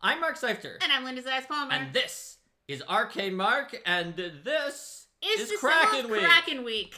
I'm Mark Seifter. And I'm Linda Zayas Palmer. And this is Arcane Mark, and this is the Kraken Week. Kraken Week.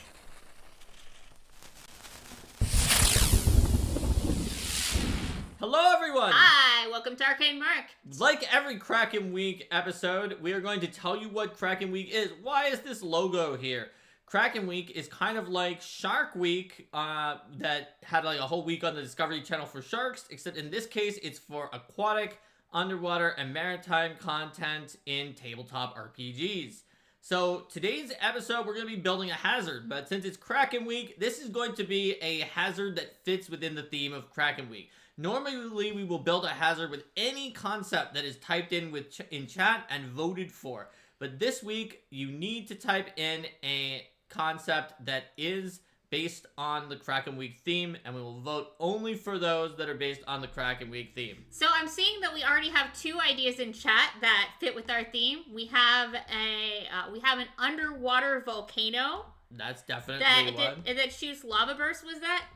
Hello, everyone. Hi, welcome to Arcane Mark. Like every Kraken Week episode, we are going to tell you what Kraken Week is. Why is this logo here? Kraken Week is kind of like Shark Week that had like a whole week on the Discovery Channel for sharks, except in this case, it's for aquatic, underwater, and maritime content in tabletop RPGs. So today's episode, we're going to be building a hazard, but since it's Kraken Week, this is going to be a hazard that fits within the theme of Kraken Week. Normally, we will build a hazard with any concept that is typed in in chat and voted for. But this week, you need to type in a concept that is based on the Kraken Week theme, and we will vote only for those that are based on the Kraken Week theme. So I'm seeing that we already have two ideas in chat that fit with our theme. We have an underwater volcano. That's definitely one. That shoots lava bursts. Was that?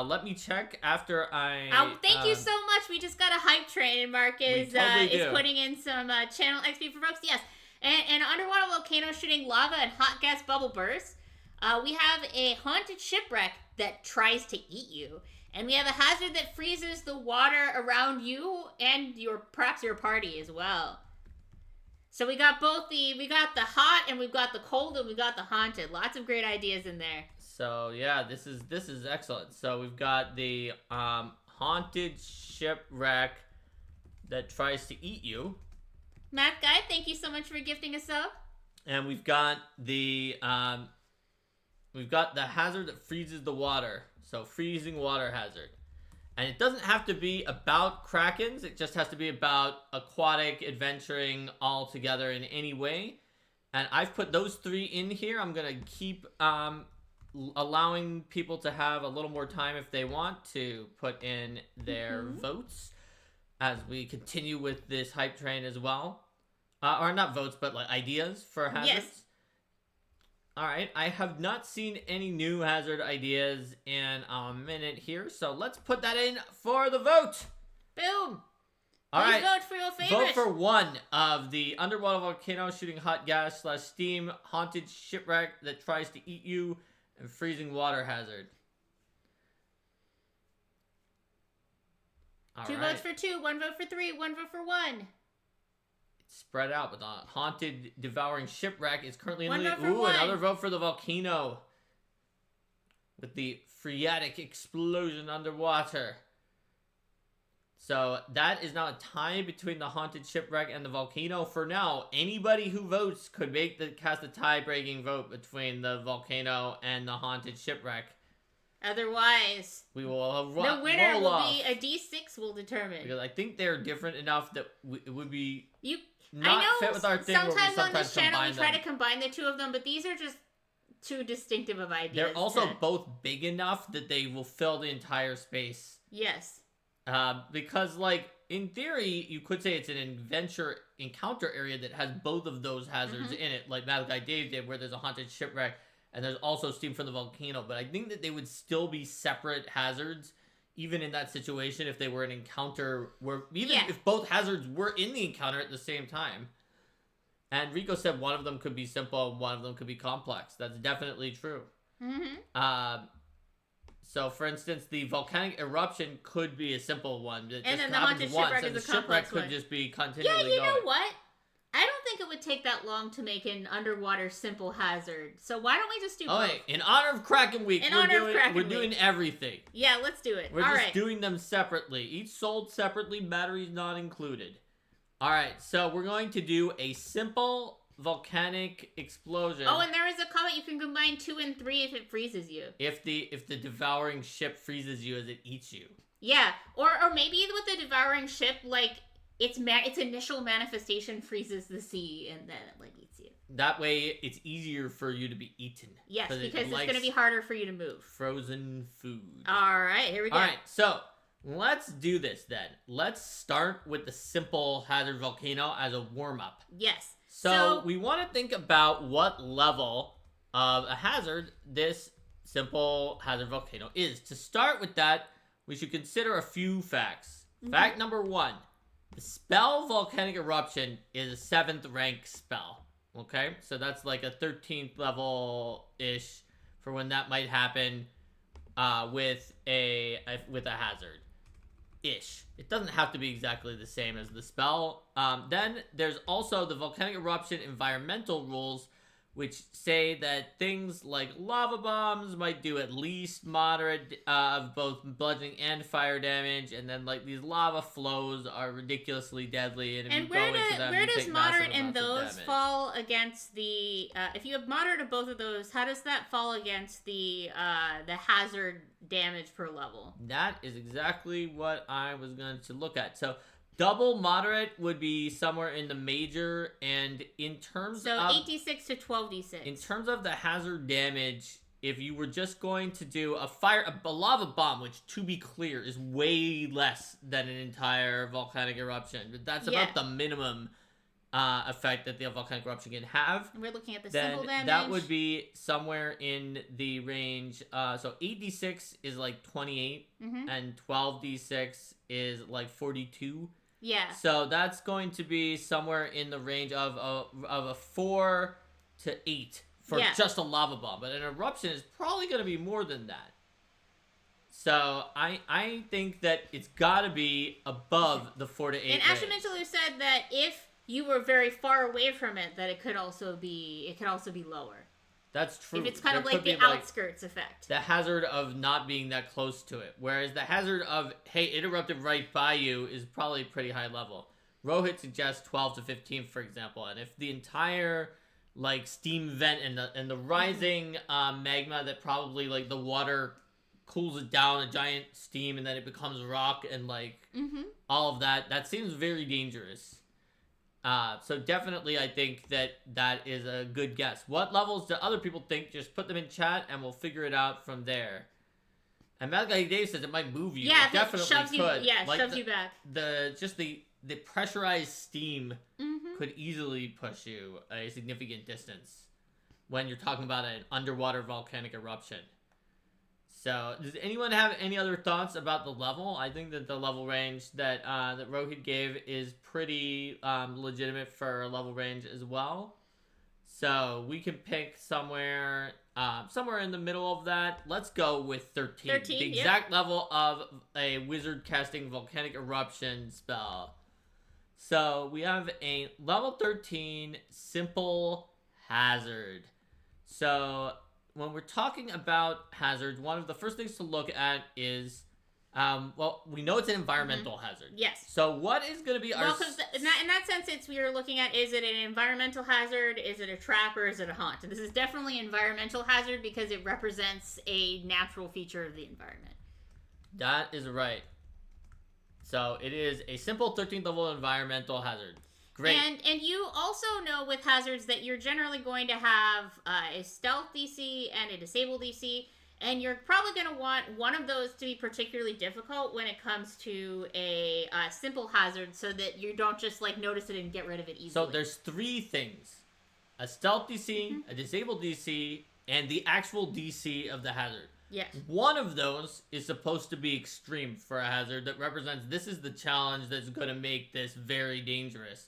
Let me check after I... thank you so much. We just got a hype train, and Mark is putting in some channel XP for folks. Yes. And underwater volcano shooting lava and hot gas bubble bursts. We have a haunted shipwreck that tries to eat you. And we have a hazard that freezes the water around you and perhaps your party as well. So we got the hot, and we've got the cold, and we've got the haunted. Lots of great ideas in there. So yeah, this is excellent. So we've got the haunted shipwreck that tries to eat you. Matt Guy, thank you so much for gifting a sub. And we've got the hazard that freezes the water. So freezing water hazard. And it doesn't have to be about krakens. It just has to be about aquatic adventuring all together in any way. And I've put those three in here. I'm going to keep allowing people to have a little more time if they want to put in their votes as we continue with this hype train as well. Or not votes, but like ideas for hazards. Yes. All right, I have not seen any new hazard ideas in a minute here, so let's put that in for the vote. Boom. All right. Vote for your favorite. Vote for one of the underwater volcano shooting hot gas / steam haunted shipwreck that tries to eat you and freezing water hazard. All two right. votes for two, one vote for three, one vote for one. Spread out, but the haunted devouring shipwreck is currently in the lead. Ooh, another vote for the volcano with the phreatic explosion underwater. So that is now a tie between the haunted shipwreck and the volcano. For now, anybody who votes could cast a tie-breaking vote between the volcano and the haunted shipwreck. Otherwise, we will the winner will be a D6 will determine. Because I think they're different enough that it would be fit with our thing. Sometimes on this channel we try to combine the two of them, but these are just too distinctive of ideas. They're also both big enough that they will fill the entire space. Yes. Because, like, in theory, you could say it's an adventure encounter area that has both of those hazards in it, like Malachi Dave did, where there's a haunted shipwreck and there's also steam from the volcano. But I think that they would still be separate hazards, even in that situation, if they were an encounter, if both hazards were in the encounter at the same time. And Rico said one of them could be simple and one of them could be complex. That's definitely true. So, for instance, the volcanic eruption could be a simple one. And then the haunted shipwreck is a complex one. The shipwreck could just be continually going. Yeah, you know what? I don't think it would take that long to make an underwater simple hazard. So why don't we just do both? Okay, in honor of Kraken Week, we're doing everything. Yeah, let's do it. We're just doing them separately. Each sold separately, batteries not included. All right, so we're going to do a simple volcanic explosion. Oh, and there is a comment you can combine 2 and 3 if it freezes you. If the devouring ship freezes you as it eats you. Yeah, or maybe with the devouring ship, like its initial manifestation freezes the sea and then it like eats you. That way, it's easier for you to be eaten. Yes, because it's going to be harder for you to move. Frozen food. All right, here we go. All right, so let's do this then. Let's start with the simple hazard volcano as a warm-up. Yes. So we want to think about what level of a hazard this simple hazard volcano is. To start with that, we should consider a few facts. Fact number 1. The spell Volcanic Eruption is a 7th rank spell. Okay, so that's like a 13th level-ish for when that might happen with a hazard. Ish. It doesn't have to be exactly the same as the spell. Then there's also the Volcanic Eruption environmental rules, which say that things like lava bombs might do at least moderate of both bludgeoning and fire damage, and then like these lava flows are ridiculously deadly. And, if you go into them, where you does take moderate massive in amounts of those damage. fall against the? If you have moderate of both of those, how does that fall against the hazard damage per level? That is exactly what I was going to look at. So double moderate would be somewhere in the major, and in terms so of 8d6 to 12d6. in terms of the hazard damage, if you were just going to do a lava bomb, which to be clear is way less than an entire volcanic eruption, but that's about the minimum effect that the volcanic eruption can have. And we're looking at the then simple damage. That would be somewhere in the range. So 8d6 is like 28, and 12d6 is like 42. Yeah. So that's going to be somewhere in the range of a 4 to 8 for just a lava bomb. But an eruption is probably going to be more than that. So I think that it's got to be above the 4 to 8 And Ashton Mitchell said that if you were very far away from it, that it could also be lower. That's true. If it's kind of like the outskirts effect. The hazard of not being that close to it. Whereas the hazard of, hey, it erupted right by you is probably pretty high level. Rohit suggests 12 to 15, for example. And if the entire, like, steam vent and the rising magma that probably, like, the water cools it down, a giant steam, and then it becomes rock and, like, all of that seems very dangerous. So definitely I think that is a good guess. What levels do other people think? Just put them in chat and we'll figure it out from there. And Malachi Dave says it might move you. Yeah, it definitely shoves could. Shoves you back. The pressurized steam could easily push you a significant distance when you're talking about an underwater volcanic eruption. So, does anyone have any other thoughts about the level? I think that the level range that that Rohit gave is pretty legitimate for a level range as well. So we can pick somewhere in the middle of that. Let's go with 13. The exact level of a wizard casting volcanic eruption spell. So we have a level 13 simple hazard. So when we're talking about hazards, one of the first things to look at is, we know it's an environmental hazard. Yes. So what is going to be our... Well, because in that sense, we are looking at, is it an environmental hazard, is it a trap, or is it a haunt? And this is definitely an environmental hazard because it represents a natural feature of the environment. That is right. So it is a simple 13th level environmental hazard. Great. And you also know with hazards that you're generally going to have a stealth DC and a disable DC, and you're probably going to want one of those to be particularly difficult when it comes to a simple hazard, so that you don't just like notice it and get rid of it easily. So there's 3 things: a stealth DC, a disabled DC, and the actual DC of the hazard. Yes. One of those is supposed to be extreme for a hazard that represents this is the challenge that's going to make this very dangerous.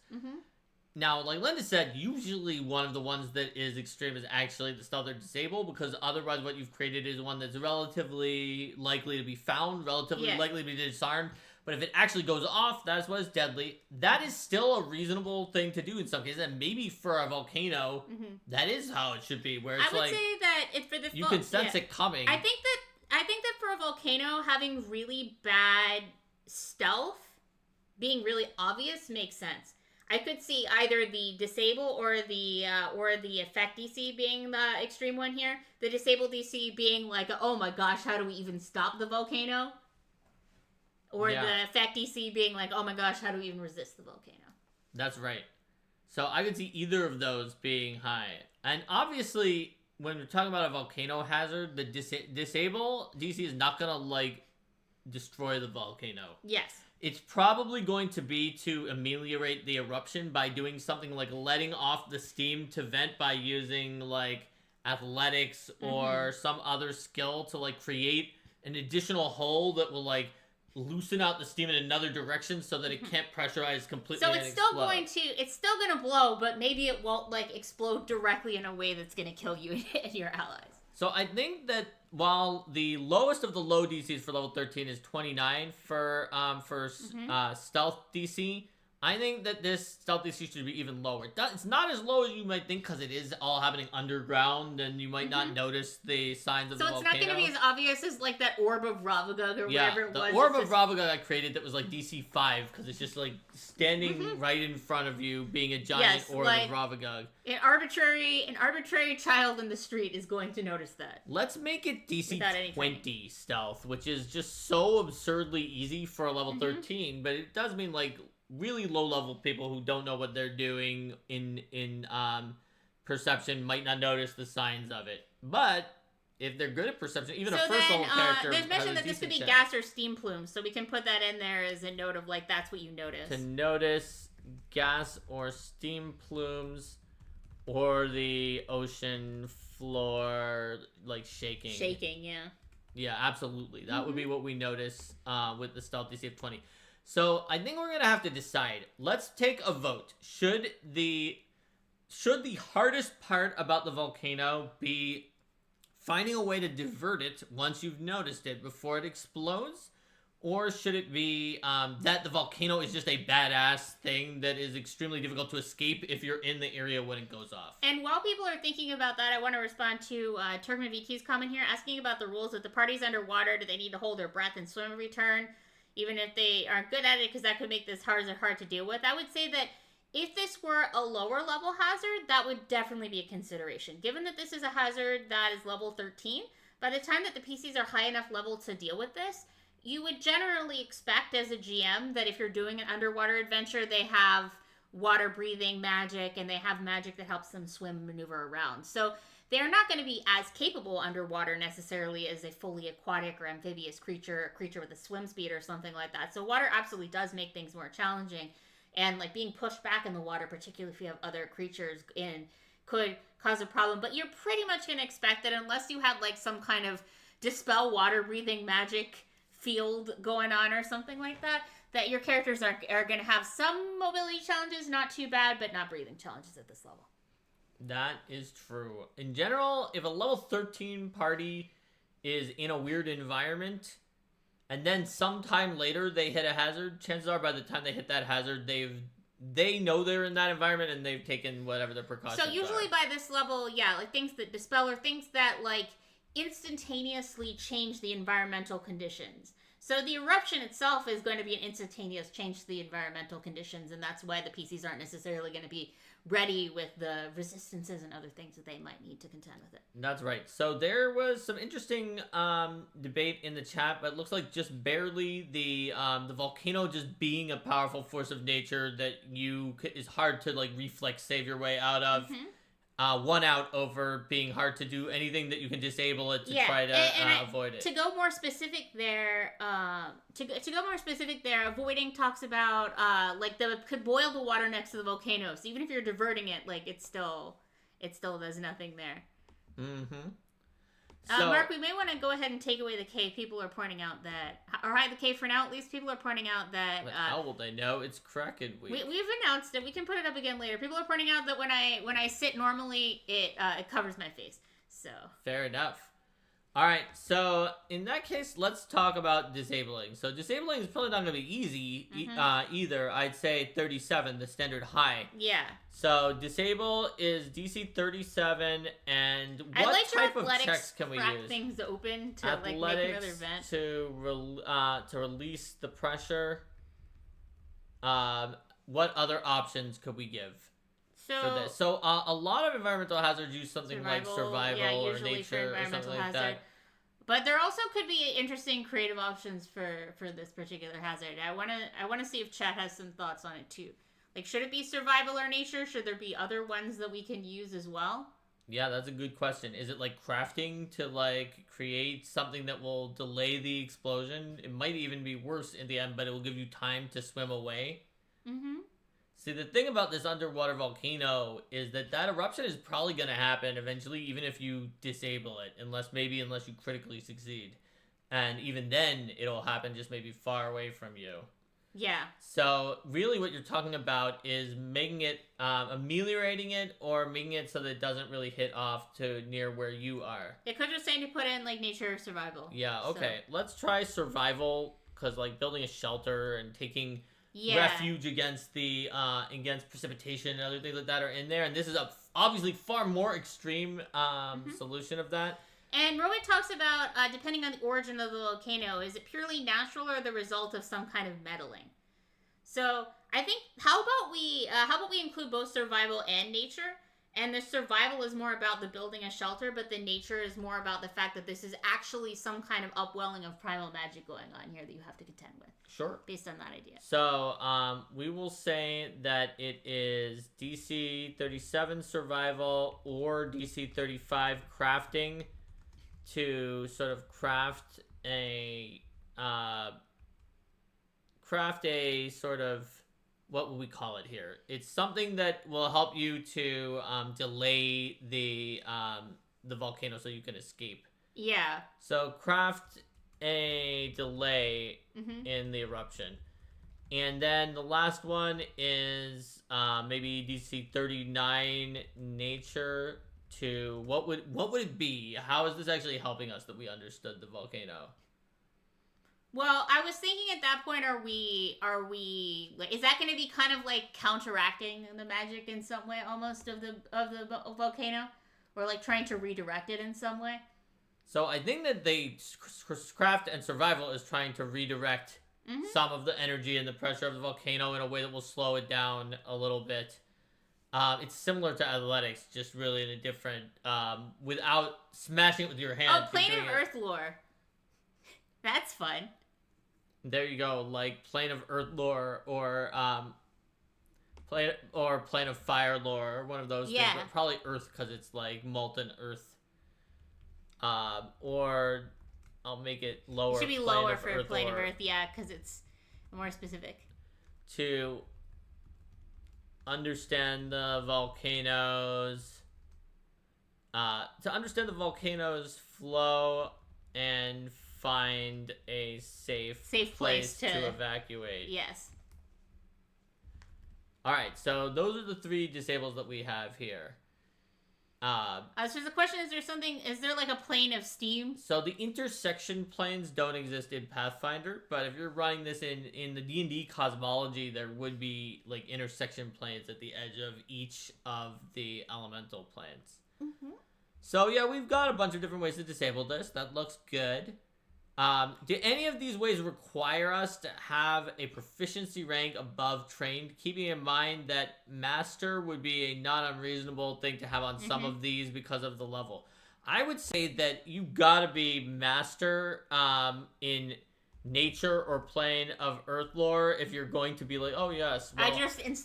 Now, like Linda said, usually one of the ones that is extreme is actually the stealth or disable, because otherwise what you've created is one that's relatively likely to be found, relatively likely to be disarmed. But if it actually goes off, that's what is deadly. That is still a reasonable thing to do in some cases, and maybe for a volcano, that is how it should be. Where it's I would say that for the you can sense it coming. I think that for a volcano, having really bad stealth being really obvious makes sense. I could see either the disable or the effect DC being the extreme one here. The disable DC being like, oh my gosh, how do we even stop the volcano? Or the effect DC being like, oh my gosh, how do we even resist the volcano? That's right. So I could see either of those being high. And obviously, when we're talking about a volcano hazard, the disable DC is not going to, like, destroy the volcano. Yes. It's probably going to be to ameliorate the eruption by doing something like letting off the steam to vent by using, like, athletics or some other skill to, like, create an additional hole that will, like, loosen out the steam in another direction so that it can't pressurize completely. So it's still gonna blow, but maybe it won't like explode directly in a way that's gonna kill you and your allies. So I think that while the lowest of the low DCs for level 13 is 29 for stealth DC, I think that this stealth DC should be even lower. It's not as low as you might think because it is all happening underground and you might not notice the signs of the volcano. So it's not going to be as obvious as like that orb of Ravagug or whatever it was. The orb of Ravagug I created that was like DC 5 because it's just like standing right in front of you being a giant orb of Ravagug. An arbitrary child in the street is going to notice that. Let's make it DC 20 stealth, which is just so absurdly easy for a level 13, but it does mean like really low level people who don't know what they're doing in perception might not notice the signs of it. But if they're good at perception, even a first level character. There's mention that this could be gas or steam plumes, so we can put that in there as a note of like that's what you notice. To notice gas or steam plumes, or the ocean floor like shaking. Shaking, yeah. Yeah, absolutely. That would be what we notice with the stealth DC of 20. So I think we're going to have to decide. Let's take a vote. Should the hardest part about the volcano be finding a way to divert it once you've noticed it before it explodes? Or should it be that the volcano is just a badass thing that is extremely difficult to escape if you're in the area when it goes off? And while people are thinking about that, I want to respond to Turkman VT's comment here, asking about the rules. If the party's underwater, do they need to hold their breath and swim every turn? Even if they aren't good at it, because that could make this hard to deal with. I would say that if this were a lower level hazard, that would definitely be a consideration. Given that this is a hazard that is level 13, by the time that the PCs are high enough level to deal with this, you would generally expect as a GM that if you're doing an underwater adventure, they have water breathing magic and they have magic that helps them swim and maneuver around. So they're not going to be as capable underwater necessarily as a fully aquatic or amphibious creature, a creature with a swim speed or something like that. So water absolutely does make things more challenging. And like being pushed back in the water, particularly if you have other creatures in, could cause a problem. But you're pretty much going to expect that unless you have like some kind of dispel water breathing magic field going on or something like that, that your characters are going to have some mobility challenges, not too bad, but not breathing challenges at this level. That is true. In general, if a level 13 party is in a weird environment, and then sometime later they hit a hazard, chances are by the time they hit that hazard, they know they're in that environment and they've taken whatever their precautions are. So usually by this level, yeah, like things that dispel or things that like instantaneously change the environmental conditions. So the eruption itself is going to be an instantaneous change to the environmental conditions, and that's why the PCs aren't necessarily going to be ready with the resistances and other things that they might need to contend with it. That's right. So there was some interesting debate in the chat, but it looks like just barely the volcano just being a powerful force of nature that is hard to like reflex save your way out of. One out over being hard to do anything that you can disable it to try to avoid it. To go more specific there, avoiding talks about could boil the water next to the volcano. So even if you're diverting it, like it still does nothing there. So, Mark, we may want to go ahead and take away the cave. People are pointing out that, or hide the cave for now. At least people are pointing out that. How will they know? It's Kraken week. We've announced it. We can put it up again later. People are pointing out that when I sit normally, it covers my face. So fair enough. All right, so in that case, let's talk about disabling. So disabling is probably not going to be easy either. I'd say 37, the standard high. Yeah. So disable is DC 37, and what type of checks can we use? Things open to like make another vent. To release the pressure. What other options could we give? For this. So a lot of environmental hazards use something like survival or nature or something like that. But there also could be interesting creative options for this particular hazard. I wanna see if chat has some thoughts on it too. Like, should it be survival or nature? Should there be other ones that we can use as well? Yeah, that's a good question. Is it like crafting to like create something that will delay the explosion? It might even be worse in the end, but it will give you time to swim away. See, the thing about this underwater volcano is that eruption is probably going to happen eventually, even if you disable it, unless you critically succeed. And even then, it'll happen just maybe far away from you. Yeah. So really what you're talking about is making it, ameliorating it, or making it so that it doesn't really hit off to near where you are. It could just saying to put in, like, nature or survival. Yeah, okay. So. Let's try survival, because, like, building a shelter and taking refuge against the, against precipitation and other things like that are in there. And this is a obviously far more extreme, solution of that. And Rowan talks about, depending on the origin of the volcano, is it purely natural or the result of some kind of meddling? So I think, how about we include both survival and nature? And the survival is more about the building a shelter, but the nature is more about the fact that this is actually some kind of upwelling of primal magic going on here that you have to contend with. Sure. Based on that idea. So we will say that it is DC 37 survival or DC 35 crafting, to sort of craft a sort of, what would we call it here? It's something that will help you to delay the volcano so you can escape. Yeah. So craft a delay in the eruption. And then the last one is maybe DC 39 nature. To what would it be? How is this actually helping us that we understood the volcano? Well, I was thinking at that point, are we like, is that going to be kind of like counteracting the magic in some way, almost of the volcano, or like trying to redirect it in some way? So I think that craft and survival is trying to redirect some of the energy and the pressure of the volcano in a way that will slow it down a little bit. It's similar to athletics, just really in a different, without smashing it with your hand. Oh, Plane of Earth lore. That's fun. There you go, like Plane of Earth lore, or Plane of Fire lore, or one of those things. But probably Earth, because it's like molten Earth. Or I'll make it lower. It should be lower for Plane of Earth, yeah, because it's more specific. To understand the volcanoes, flow and find a safe place to evacuate. Yes. All right, so those are the 3 disables that we have here. So the question is there like a plane of steam? So the intersection planes don't exist in Pathfinder, but if you're running this in the D&D cosmology, there would be like intersection planes at the edge of each of the elemental planes. So yeah, we've got a bunch of different ways to disable this. That looks good. Do any of these ways require us to have a proficiency rank above trained? Keeping in mind that master would be a not unreasonable thing to have on some of these because of the level. I would say that you gotta be master in nature or plane of earth lore if you're going to be like, oh yes, well,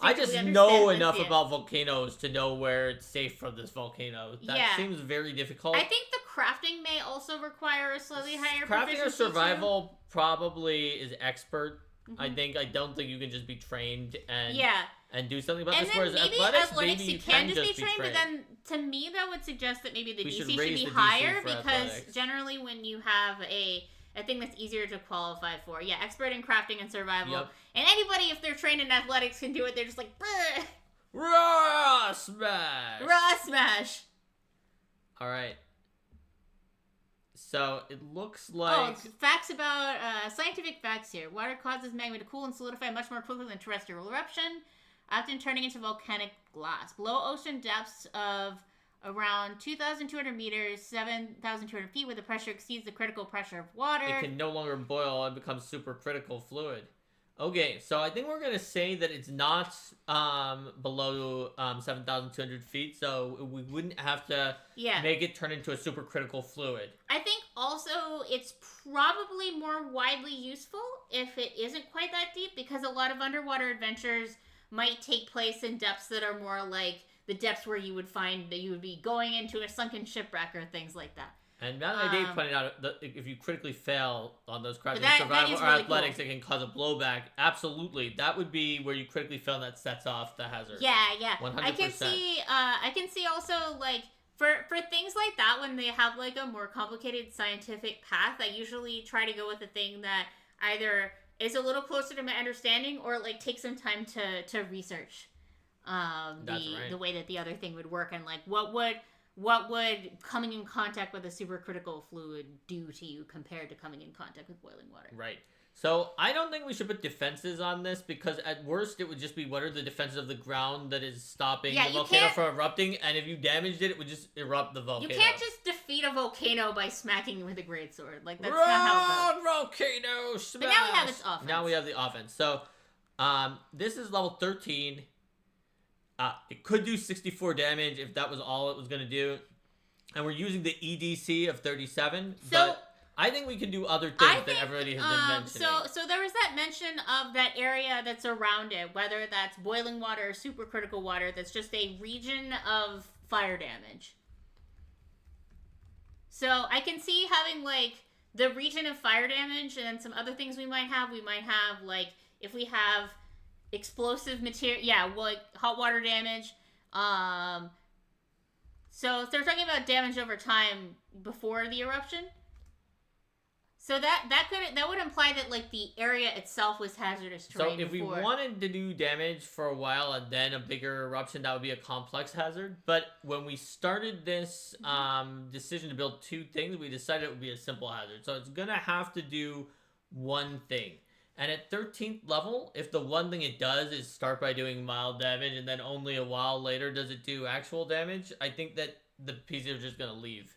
I just know enough about volcanoes to know where it's safe from this volcano. That seems very difficult. I think the crafting may also require a slightly higher proficiency. Crafting or survival probably is expert. I don't think you can just be trained and do something about this. Whereas athletics you can just be trained. But then to me that would suggest that maybe the DC should be higher, because generally when you have a thing that's easier to qualify for. Yeah, expert in crafting and survival. Yep. And anybody, if they're trained in athletics, can do it. They're just like, bleh. Raw smash! Raw smash! Alright. So, it looks like... facts about, scientific facts here. Water causes magma to cool and solidify much more quickly than terrestrial eruption, often turning into volcanic glass. Below ocean depths of around 2,200 meters, 7,200 feet, where the pressure exceeds the critical pressure of water. It can no longer boil and become supercritical fluid. Okay, so I think we're going to say that it's not below 7,200 feet, so we wouldn't have to make it turn into a supercritical fluid. I think also it's probably more widely useful if it isn't quite that deep, because a lot of underwater adventures might take place in depths that are more like the depths where you would find that you would be going into a sunken shipwreck or things like that. And now that Dave pointed out that if you critically fail on those crafting, survival, or athletics, it can cause a blowback. Absolutely, that would be where you critically fail, and that sets off the hazard. Yeah, 100%. I can see also like For things like that, when they have like a more complicated scientific path, I usually try to go with a thing that either is a little closer to my understanding or like take some time to research the way that the other thing would work, and like what would coming in contact with a supercritical fluid do to you compared to coming in contact with boiling water. Right. So I don't think we should put defenses on this, because at worst it would just be, what are the defenses of the ground that is stopping the volcano from erupting, and if you damaged it, it would just erupt the volcano. You can't just defeat a volcano by smacking it with a greatsword. Like, that's not how it goes. Volcano smash! But now we have its offense. Now we have the offense. So, this is level 13. It could do 64 damage if that was all it was going to do. And we're using the EDC of 37. But I think we can do other things that everybody has been mentioning. So there was that mention of that area that's around it, whether that's boiling water or supercritical water, that's just a region of fire damage. So I can see having, like, the region of fire damage, and then some other things we might have. We might have, like, if we have explosive material, like hot water damage. So if they're talking about damage over time before the eruption, so that would imply that, like, the area itself was hazardous terrain. So if we wanted to do damage for a while and then a bigger eruption, that would be a complex hazard. But when we started this decision to build two things, we decided it would be a simple hazard. So it's gonna have to do one thing. And at 13th level, if the one thing it does is start by doing mild damage and then only a while later does it do actual damage, I think that the pieces are just gonna leave.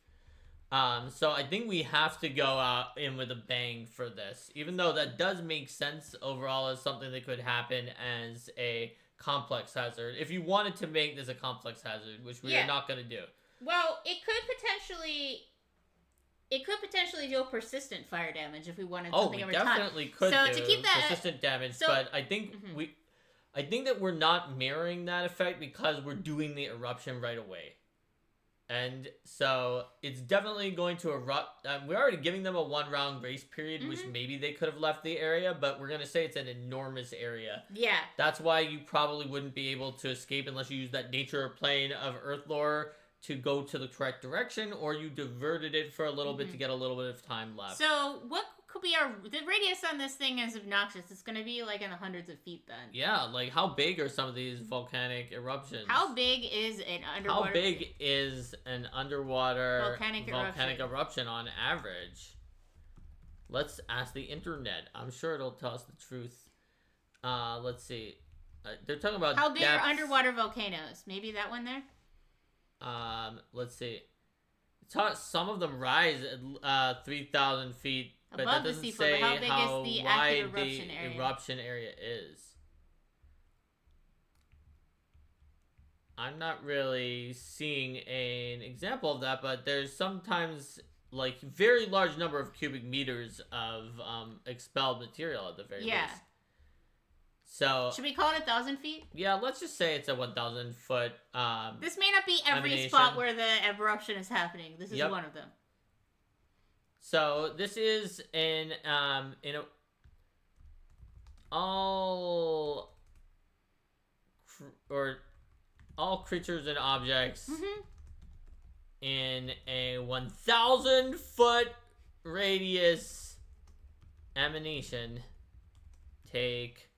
So I think we have to go out in with a bang for this, even though that does make sense overall as something that could happen as a complex hazard. If you wanted to make this a complex hazard, which we are not going to do. Well, it could potentially deal persistent fire damage if we wanted something over time. Oh, we definitely could do to keep that persistent damage, but I think I think that we're not mirroring that effect because we're doing the eruption right away. And so it's definitely going to erupt. We're already giving them a 1-round grace period, which maybe they could have left the area, but we're going to say it's an enormous area. Yeah. That's why you probably wouldn't be able to escape unless you use that nature plane of Earth lore to go to the correct direction, or you diverted it for a little bit to get a little bit of time left. So what could be the radius on this thing is obnoxious. It's going to be like in the hundreds of feet then. Yeah, like how big are some of these volcanic eruptions? How big is an underwater? How big is an underwater volcanic eruption on average? Let's ask the internet. I'm sure it'll tell us the truth. Let's see. They're talking about how big are underwater volcanoes? Maybe that one there. Let's see. Some of them rise at 3,000 feet, but above that doesn't the sea say how big how is the wide active eruption area. Eruption area is. I'm not really seeing an example of that, but there's sometimes like very large number of cubic meters of expelled material at the very least. So should we call it 1,000 feet? Yeah, let's just say it's a 1,000 foot. This may not be every spot where the eruption is happening. This is one of them. So this is all creatures and objects in a 1,000 foot radius emanation take.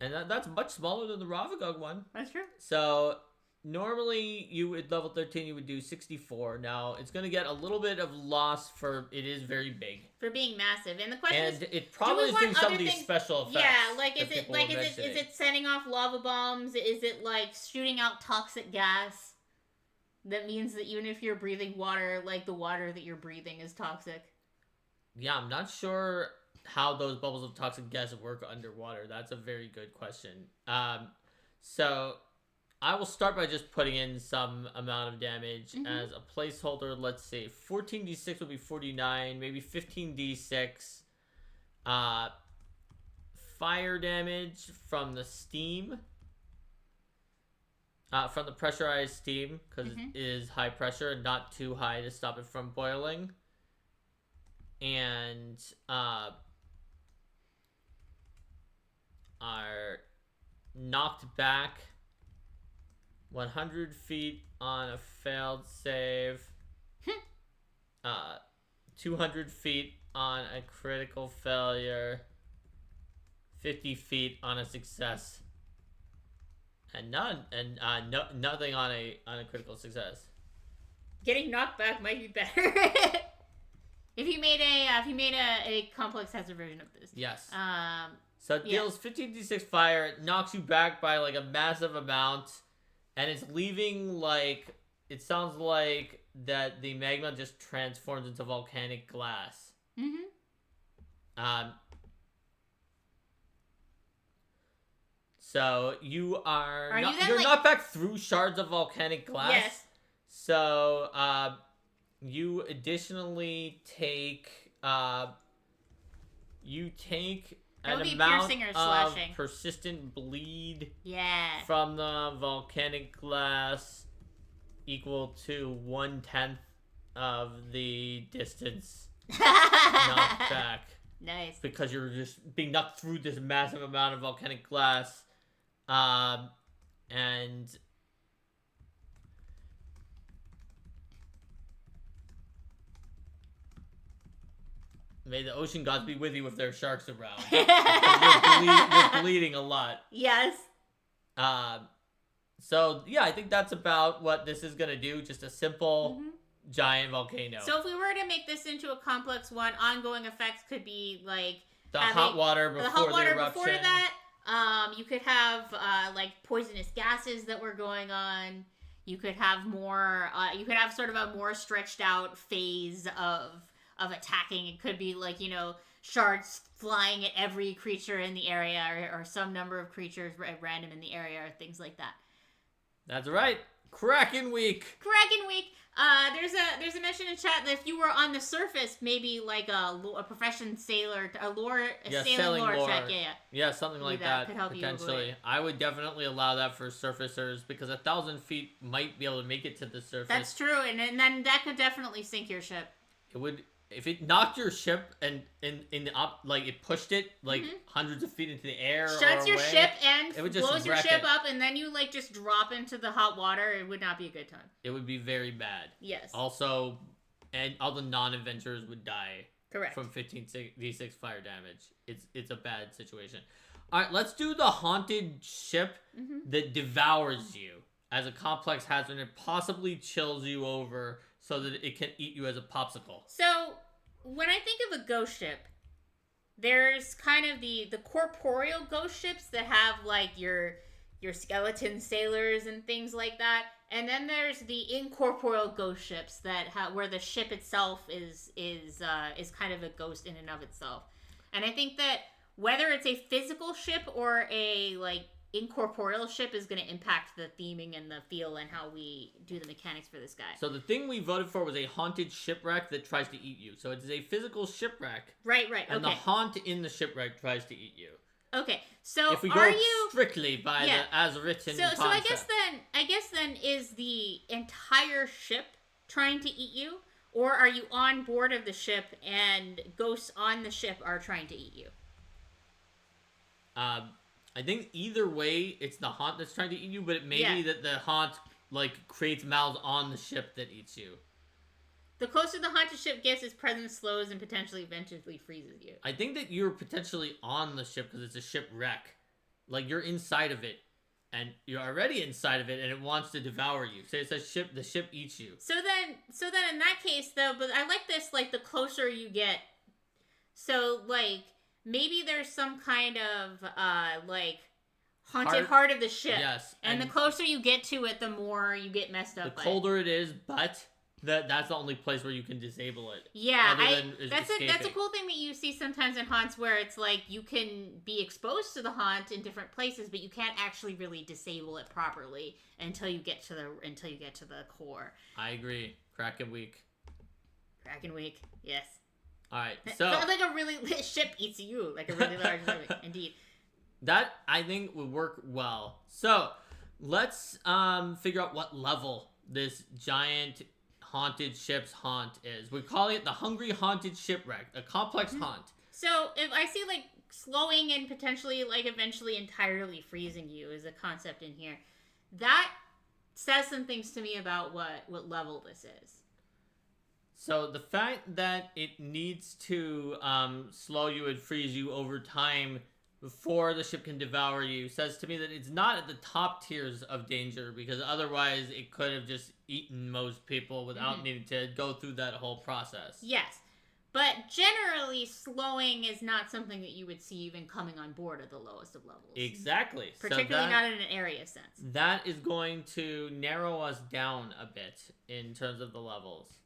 And that's much smaller than the Ravagog one. That's true. So normally you would level 13 you would do 64. Now it's going to get a little bit of loss for it is very big. For being massive. And the question is, it probably is doing some of these special effects. Yeah, like is it setting off lava bombs? Is it like shooting out toxic gas? That means that even if you're breathing water, like the water that you're breathing is toxic. Yeah, I'm not sure how those bubbles of toxic gas work underwater. That's a very good question. So I will start by just putting in some amount of damage as a placeholder. Let's see, 14d6 will be 49, maybe 15d6. Fire damage from the steam, from the pressurized steam, because it is high pressure and not too high to stop it from boiling. And are knocked back 100 feet on a failed save. 200 feet on a critical failure. 50 feet on a success. And nothing on a critical success. Getting knocked back might be better. if you made a complex hazard version of this. Yes. So it deals 15d6 fire. It knocks you back by like a massive amount, and it's leaving like it sounds like that the magma just transforms into volcanic glass. So you're knocked back through shards of volcanic glass. Yes. So you additionally take an amount of persistent bleed from the volcanic glass equal to 1/10 of the distance knocked back. Nice. Because you're just being knocked through this massive amount of volcanic glass. And may the ocean gods be with you if there are sharks around. You're bleeding a lot. Yes. So yeah, I think that's about what this is gonna do. Just a simple giant volcano. So if we were to make this into a complex one, ongoing effects could be like the hot water before the eruption. Before that, you could have like poisonous gases that were going on. You could have more. You could have sort of a more stretched out phase of attacking. It could be like shards flying at every creature in the area, or some number of creatures at random in the area, or things like that. That's right. Kraken week. Kraken week. There's a mention in chat that if you were on the surface, maybe like a profession sailor, sailing lore check. Yeah, something like that could help potentially. You I would definitely allow that for surfacers because 1,000 feet might be able to make it to the surface. That's true, and then that could definitely sink your ship. It would. If it knocked your ship and it pushed it like hundreds of feet into the air, shuts your ship and blows your ship up, and then you just drop into the hot water, it would not be a good time. It would be very bad. Yes. Also, and all the non-adventurers would die. Correct. From 15d6 fire damage. It's a bad situation. All right, let's do the haunted ship that devours you as a complex hazard and possibly chills you over so that it can eat you as a popsicle. So, when I think of a ghost ship, there's kind of the corporeal ghost ships that have like your skeleton sailors and things like that, and then there's the incorporeal ghost ships that where the ship itself is kind of a ghost in and of itself. And I think that whether it's a physical ship or a like incorporeal ship is going to impact the theming and the feel and how we do the mechanics for this guy. So the thing we voted for was a haunted shipwreck that tries to eat you. So it is a physical shipwreck. Right. And the haunt in the shipwreck tries to eat you. Okay, so if we go strictly by the as written concept. So I guess then is the entire ship trying to eat you, or are you on board of the ship and ghosts on the ship are trying to eat you? I think either way, it's the haunt that's trying to eat you, but it may be that the haunt creates mouths on the ship that eats you. The closer the haunted ship gets, its presence slows and potentially eventually freezes you. I think that you're potentially on the ship because it's a shipwreck. Like, you're inside of it, and you're already inside of it, and it wants to devour you. So it's a ship, the ship eats you. So then in that case, though, but I like this, the closer you get. So, maybe there's some kind of, haunted heart of the ship. Yes. And the closer you get to it, the more you get messed up by it. The colder it is, but that's the only place where you can disable it. Yeah, that's a cool thing that you see sometimes in haunts where it's you can be exposed to the haunt in different places, but you can't actually really disable it properly until you get to the core. I agree. Kraken week. Yes. All right, so like a really ship eats you, like a really large ship. Indeed. That I think would work well. So let's figure out what level this giant haunted ship's haunt is. We're calling it the Hungry Haunted Shipwreck, a complex haunt. So if I see slowing and potentially eventually entirely freezing you is a concept in here, that says some things to me about what level this is. So the fact that it needs to slow you and freeze you over time before the ship can devour you says to me that it's not at the top tiers of danger, because otherwise it could have just eaten most people without needing to go through that whole process. Yes. But generally, slowing is not something that you would see even coming on board at the lowest of levels. Exactly. Particularly not in an area sense. That is going to narrow us down a bit in terms of the levels.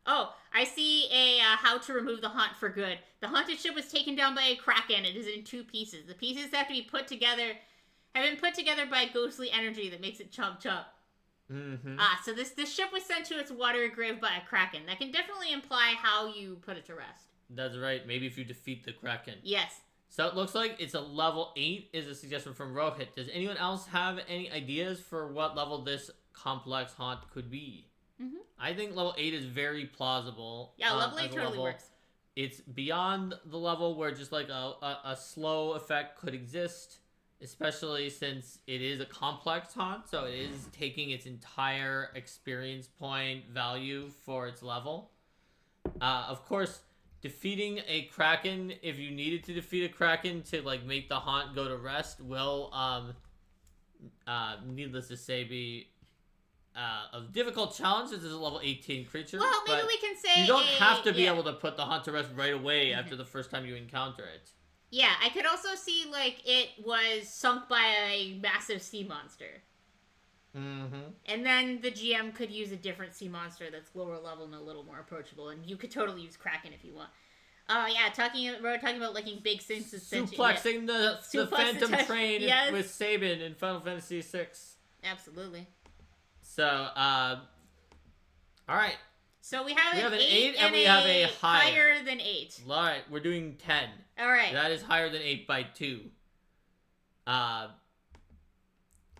Oh, I see a how to remove the haunt for good. The haunted ship was taken down by a Kraken. It is in 2 pieces. The pieces have to be put together, have been put together by ghostly energy that makes it chomp chomp. So this ship was sent to its watery grave by a Kraken. That can definitely imply how you put it to rest. That's right. Maybe if you defeat the Kraken. Yes. So it looks like it's a level 8 is a suggestion from Rohit. Does anyone else have any ideas for what level this complex haunt could be? I think level 8 is very plausible. Yeah, level 8 totally works. It's beyond the level where just like a slow effect could exist, especially since it is a complex haunt, so it is taking its entire experience point value for its level. Of course, defeating a Kraken, if you needed to defeat a Kraken to like make the haunt go to rest, will needless to say be a difficult challenge. This is a level 18 creature. Well, maybe we can say you don't have to be able to put the haunt to rest right away after the first time you encounter it. Yeah, I could also see like it was sunk by a massive sea monster. And then the GM could use a different sea monster that's lower level and a little more approachable, and you could totally use Kraken if you want. We're talking about like big things. Suplexing the Phantom Train with Sabin in Final Fantasy VI. Absolutely. So, alright. So we have an 8 and we have a higher than 8. Alright, we're doing 10. Alright. That is higher than 8 by 2.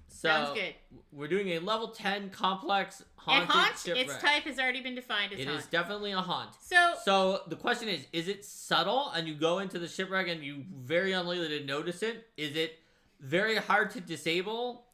Sounds good. We're doing a level 10 complex haunted shipwreck. Its type has already been defined as haunt. It is definitely a haunt. So the question is it subtle and you go into the shipwreck and you very unlikely to notice it? Is it very hard to disable?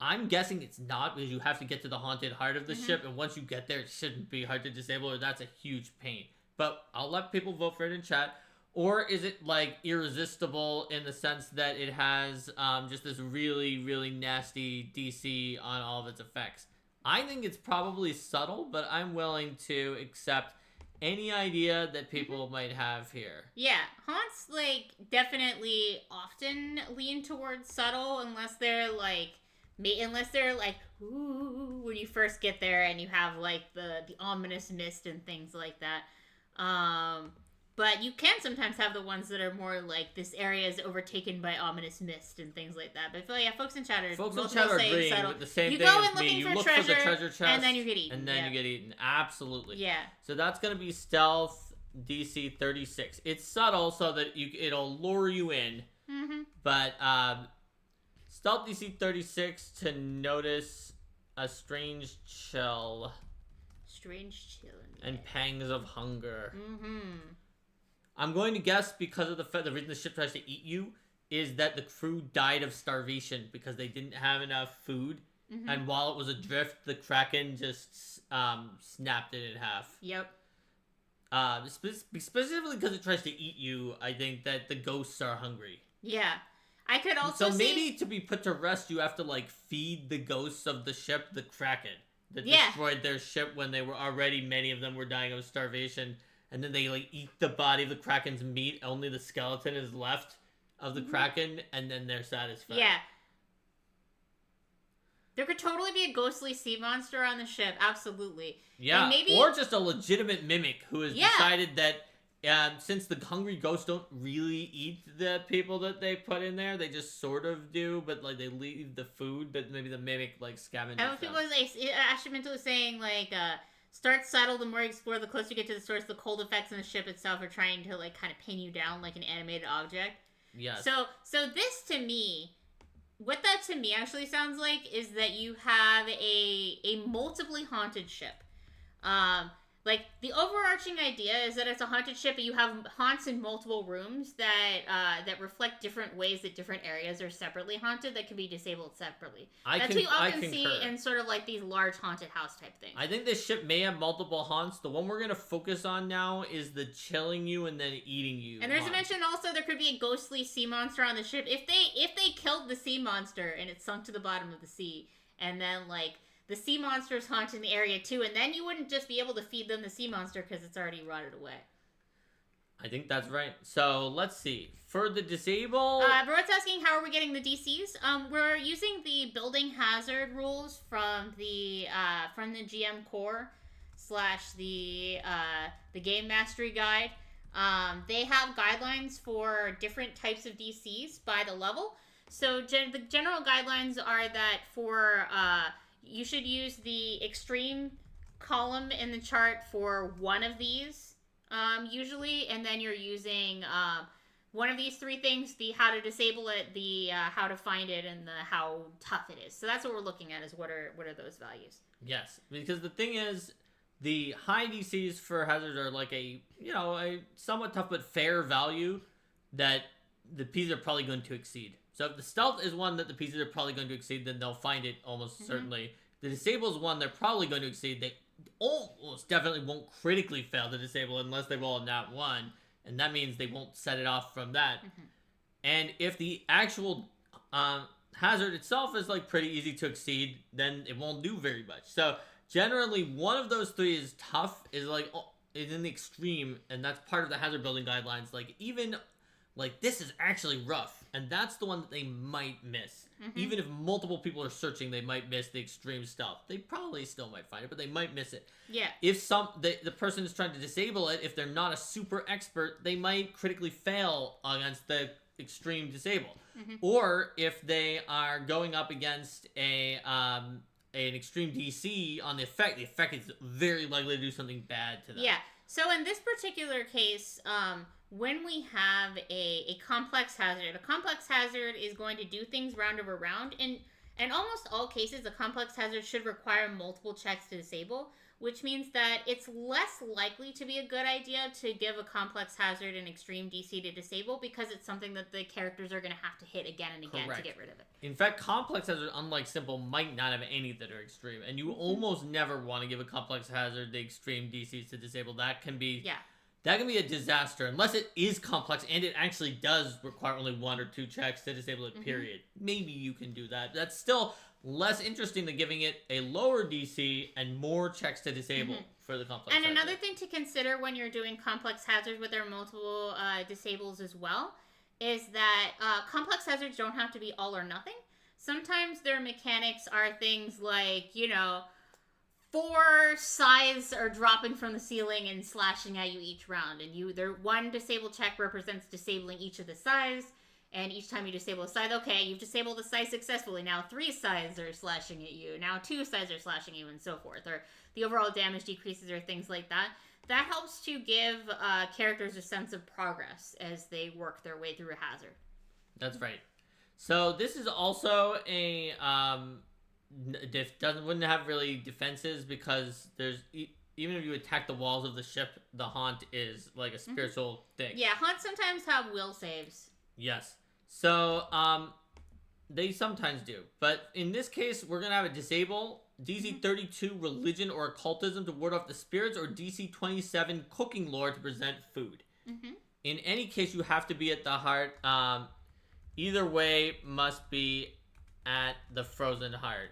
I'm guessing it's not, because you have to get to the haunted heart of the ship, and once you get there, it shouldn't be hard to disable, or that's a huge pain. But I'll let people vote for it in chat. Or is it, like, irresistible in the sense that it has just this really, really nasty DC on all of its effects? I think it's probably subtle, but I'm willing to accept any idea that people might have here. Yeah, haunts, like, definitely often lean towards subtle, unless they're like, ooh, when you first get there and you have, like, the ominous mist and things like that. But you can sometimes have the ones that are more like, this area is overtaken by ominous mist and things like that. But I feel like, folks in chat are agreeing with the same thing as me. You look for the treasure chest, and then you get eaten. And then you get eaten. Absolutely. Yeah. So that's going to be stealth DC 36. It's subtle so that it'll lure you in. But stealth DC 36 to notice a strange chill. And pangs of hunger. I'm going to guess, because of the reason the ship tries to eat you is that the crew died of starvation because they didn't have enough food. And while it was adrift, the Kraken just snapped it in half. Yep. Specifically because it tries to eat you, I think that the ghosts are hungry. Yeah. I could also maybe to be put to rest, you have to, like, feed the ghosts of the ship the Kraken that destroyed their ship when they were already, many of them were dying of starvation. And then they, like, eat the body of the Kraken's meat. Only the skeleton is left of the Kraken, and then they're satisfied. Yeah. There could totally be a ghostly sea monster on the ship. Absolutely. Yeah, or just a legitimate mimic who has decided that since the hungry ghosts don't really eat the people that they put in there, they just sort of do, but, like, they leave the food, but maybe the mimic, like, scavenges them. People was, like, Ashimento was saying, like, start subtle, the more you explore, the closer you get to the source. The cold effects in the ship itself are trying to, like, kind of pin you down like an animated object. Yes. So this to me, what that to me actually sounds like is that you have a multiply haunted ship. Like, the overarching idea is that it's a haunted ship, but you have haunts in multiple rooms that reflect different ways that different areas are separately haunted that can be disabled separately. That's what you often see in sort of like these large haunted house type things. I think this ship may have multiple haunts. The one we're going to focus on now is the chilling you and then eating you. And there's a mention also there could be a ghostly sea monster on the ship. If they killed the sea monster and it sunk to the bottom of the sea, and then like the sea monster's haunting the area too, and then you wouldn't just be able to feed them the sea monster because it's already rotted away. I think that's right. So let's see. For the disabled, Barrett's asking how are we getting the DCs? We're using the building hazard rules from the GM core / the game mastery guide. They have guidelines for different types of DCs by the level. So the general guidelines are that for you should use the extreme column in the chart for one of these, usually, and then you're using one of these three things: the how to disable it, the how to find it, and the how tough it is. So that's what we're looking at: is what are those values? Yes, because the thing is, the high DCs for hazards are like a somewhat tough but fair value that the pieces are probably going to exceed. So if the stealth is one that the pieces are probably going to exceed, then they'll find it almost certainly. The disable is one they're probably going to exceed. They almost definitely won't critically fail to disable unless they roll a nat 1, and that means they won't set it off from that. And if the actual hazard itself is like pretty easy to exceed, then it won't do very much. So generally, one of those three is tough, is in the extreme, and that's part of the hazard building guidelines. Like, even like this is actually rough, and that's the one that they might miss. Even if multiple people are searching, they might miss the extreme stealth. They probably still might find it, but they might miss it. Yeah. If the person is trying to disable it, if they're not a super expert, they might critically fail against the extreme disable. Or if they are going up against an extreme DC on the effect is very likely to do something bad to them. Yeah. So in this particular case, when we have a complex hazard is going to do things round over round. In almost all cases, a complex hazard should require multiple checks to disable, which means that it's less likely to be a good idea to give a complex hazard an extreme DC to disable, because it's something that the characters are going to have to hit again and again to get rid of it. In fact, complex hazards, unlike simple, might not have any that are extreme, and you almost never want to give a complex hazard the extreme DCs to disable. That can be a disaster, unless it is complex and it actually does require only 1 or 2 checks to disable it, period. Maybe you can do that. That's still less interesting than giving it a lower DC and more checks to disable for the complex hazard. And another thing to consider when you're doing complex hazards with their multiple disables as well is that complex hazards don't have to be all or nothing. Sometimes their mechanics are things like, 4 scythes are dropping from the ceiling and slashing at you each round, and their one disable check represents disabling each of the scythes, and each time you disable a scythe, okay, you've disabled the scythe successfully, now 3 scythes are slashing at you, now 2 scythes are slashing you, and so forth, or the overall damage decreases or things like that. That helps to give characters a sense of progress as they work their way through a hazard. That's right. So this is also a wouldn't have really defenses, because there's even if you attack the walls of the ship, the haunt is like a spiritual thing. Yeah, haunts sometimes have will saves. Yes. So they sometimes do, but in this case we're gonna have a disable DC 32 religion or occultism to ward off the spirits, or DC 27 cooking lore to present food. In any case, you have to be at the heart. Either way must be at the frozen heart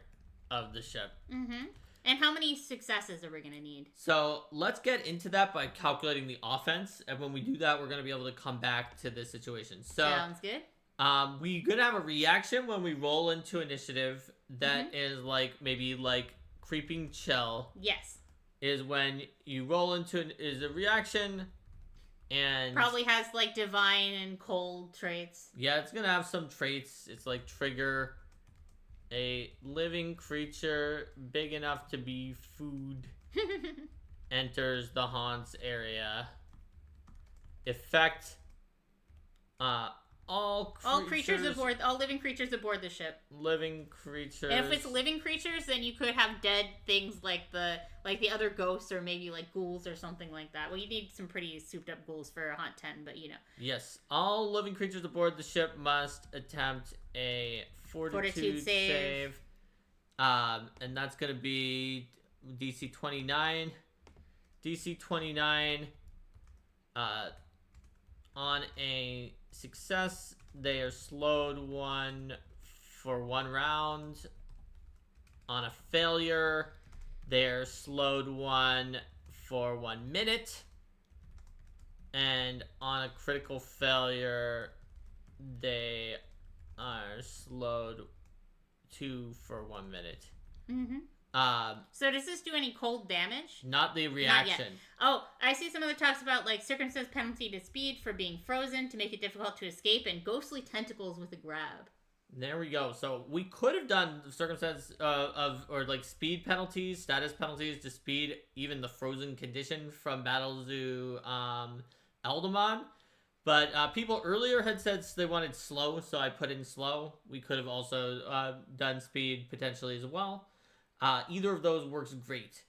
of the ship. And how many successes are we going to need? So let's get into that by calculating the offense, and when we do that, we're going to be able to come back to this situation. So sounds good. We're going to have a reaction when we roll into initiative that is maybe creeping chill. Yes. Is when you roll into is a reaction, and probably has divine and cold traits. Yeah, it's going to have some traits. It's trigger a living creature big enough to be food enters the haunts area. Effect all living creatures aboard the ship. Living creatures. And if it's living creatures, then you could have dead things like the other ghosts, or maybe like ghouls or something like that. Well, you need some pretty souped up ghouls for a Haunt 10, but you know. Yes, all living creatures aboard the ship must attempt a fortitude save. And that's gonna be DC 29. DC 29. On a success, they are slowed 1 for 1 round. On a failure, they are slowed 1 for 1 minute. And on a critical failure, they are slowed 2 for 1 minute. Mm-hmm. So does this do any cold damage? Not the reaction. Not yet. Oh, I see some other talks about like circumstance penalty to speed for being frozen to make it difficult to escape, and ghostly tentacles with a grab. There we go. So we could have done circumstance or like speed penalties, status penalties to speed even the frozen condition from Battle Zoo Eldamon. But people earlier had said they wanted slow, so I put in slow. We could have also done speed potentially as well. Either of those works great.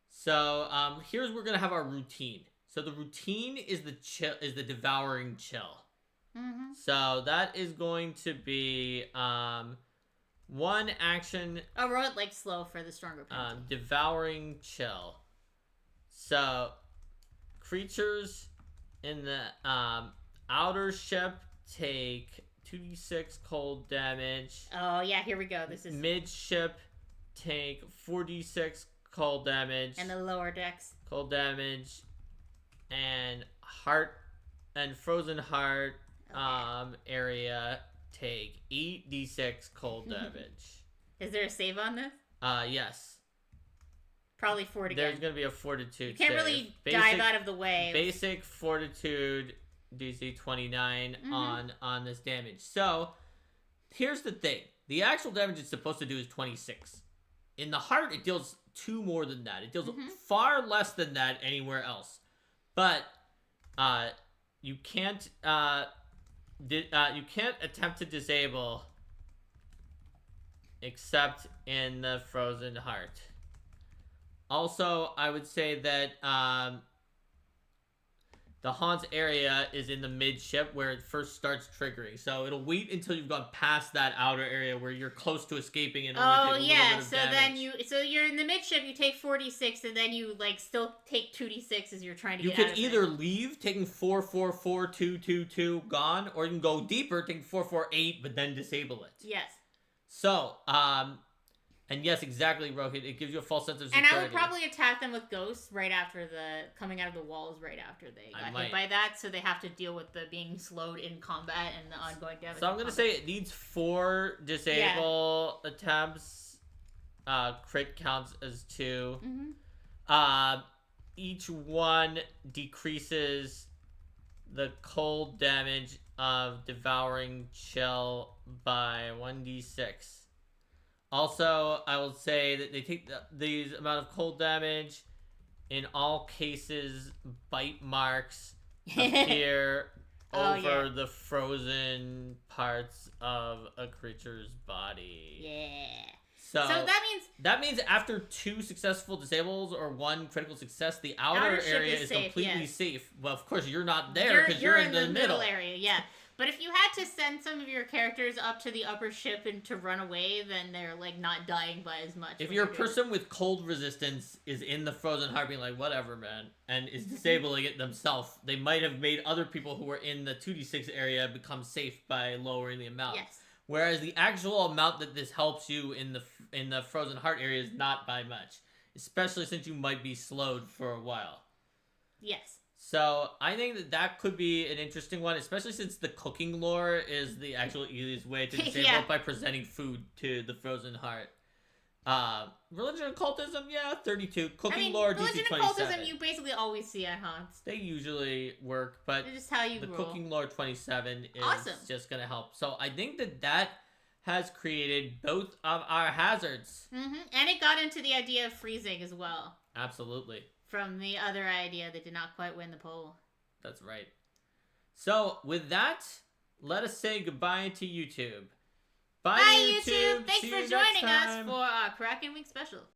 So here's where we're gonna have our routine. So the routine is the devouring chill. Mm-hmm. So that is going to be 1 action. I wrote like slow for the stronger penalty. Devouring chill. So creatures in the outer ship take 2d6 cold damage. Oh yeah, here we go. This is midship. Take 4d6 cold damage. And the lower decks. Cold damage. And heart and frozen heart area take 8d6 cold damage. Is there a save on this? Yes. Probably fortitude. There's going to be a fortitude You can't save. really dive out of the way. Basic fortitude DC 29 on this damage. So, here's the thing. The actual damage it's supposed to do is 26. In the heart, it deals 2 more than that. It deals far less than that anywhere else. But you can't attempt to disable except in the frozen heart. Also, I would say that the Haunt's area is in the midship where it first starts triggering. So it'll wait until you've gone past that outer area where you're close to escaping and only take a little bit of damage. So you're in the midship, you take 4d6, and then you like still take 2d6 as you're trying to get out of it. You could either leave taking 4, 4, 4, 2, 2, 2, gone, or you can go deeper, taking 4, 4, 8, but then disable it. Yes. So, and yes, exactly, Rohit. It gives you a false sense of security. And I would probably attack them with ghosts right after coming out of the walls right after they got hit by that, so they have to deal with the being slowed in combat and the ongoing damage. So I'm going to say it needs 4 disable attempts. Crit counts as 2. Each one decreases the cold damage of Devouring Chill by 1d6. Also, I will say that they take these amount of cold damage. In all cases, bite marks appear over the frozen parts of a creature's body. Yeah. So that means after 2 successful disables or 1 critical success, the outer area is safe, completely safe. Well, of course, you're not there because you're in the middle area. Yeah. But if you had to send some of your characters up to the upper ship and to run away, then they're like not dying by as much. If your person with cold resistance is in the frozen heart being like, whatever, man, and is disabling it themselves, they might have made other people who were in the 2d6 area become safe by lowering the amount. Yes. Whereas the actual amount that this helps you in the frozen heart area is not by much, especially since you might be slowed for a while. Yes. So I think that could be an interesting one, especially since the cooking lore is the actual easiest way to disable it by presenting food to the frozen heart. Religion and occultism, 32. Cooking lore, DC 27. Religion and occultism, you basically always see at haunts. They usually work, but it's just how you roll. Cooking lore 27 is just going to help. So I think that has created both of our hazards. And it got into the idea of freezing as well. Absolutely. From the other idea that did not quite win the poll. That's right. So with that, let us say goodbye to YouTube. Bye, YouTube. Thanks for joining us for our Kraken Week special.